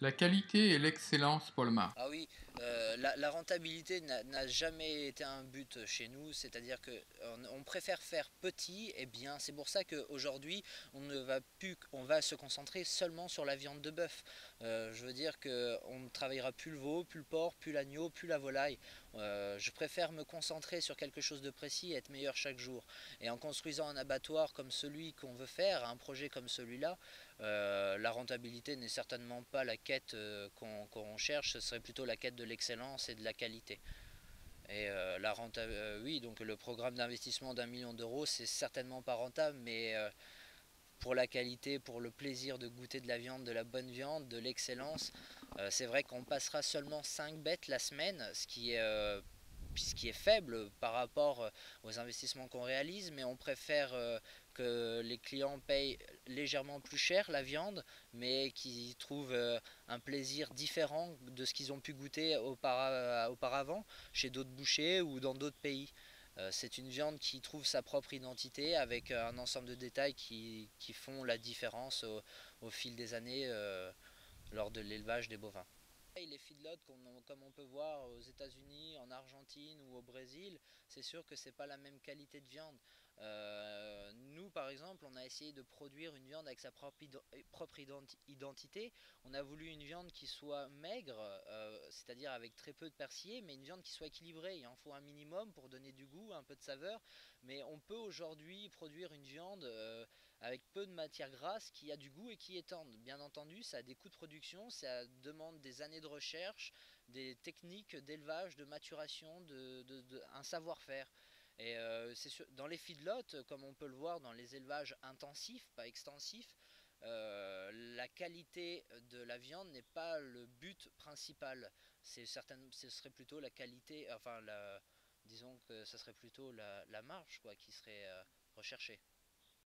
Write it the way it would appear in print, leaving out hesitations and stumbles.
La qualité et l'excellence, Paul Marc. Ah oui, la rentabilité n'a jamais été un but chez nous, c'est-à-dire que on préfère faire petit et bien. C'est pour ça qu'aujourd'hui, on va se concentrer seulement sur la viande de bœuf. Je veux dire qu'on ne travaillera plus le veau, plus le porc, plus l'agneau, plus la volaille. Je préfère me concentrer sur quelque chose de précis et être meilleur chaque jour. Et en construisant un abattoir comme celui qu'on veut faire, un projet comme celui-là, la rentabilité n'est certainement pas la quête qu'on cherche, ce serait plutôt la quête de l'excellence et de la qualité. Et oui, donc le programme d'investissement d'1 million d'euros, c'est certainement pas rentable, mais pour la qualité, pour le plaisir de goûter de la viande, de la bonne viande, de l'excellence, c'est vrai qu'on passera seulement 5 bêtes la semaine, ce qui est faible par rapport aux investissements qu'on réalise, mais on préfère que les clients payent légèrement plus cher la viande, mais qu'ils trouvent un plaisir différent de ce qu'ils ont pu goûter auparavant chez d'autres bouchers ou dans d'autres pays. C'est une viande qui trouve sa propre identité avec un ensemble de détails qui font la différence au fil des années lors de l'élevage des bovins. Les feedlots, comme on peut voir aux États-Unis, en Argentine ou au Brésil, c'est sûr que c'est pas la même qualité de viande. Nous, par exemple, on a essayé de produire une viande avec sa propre identité. On a voulu une viande qui soit maigre, c'est-à-dire avec très peu de persillé, mais une viande qui soit équilibrée. Il en faut un minimum pour donner du goût, un peu de saveur. Mais on peut aujourd'hui produire une viande avec peu de matière grasse qui a du goût et qui est tendre. Bien entendu, ça a des coûts de production, ça demande des années de recherche, des techniques d'élevage, de maturation, un savoir-faire. Et dans les feedlots, comme on peut le voir dans les élevages intensifs, pas extensifs, la qualité de la viande n'est pas le but principal. Ce serait plutôt la qualité, disons que ce serait plutôt la marge quoi, qui serait recherchée.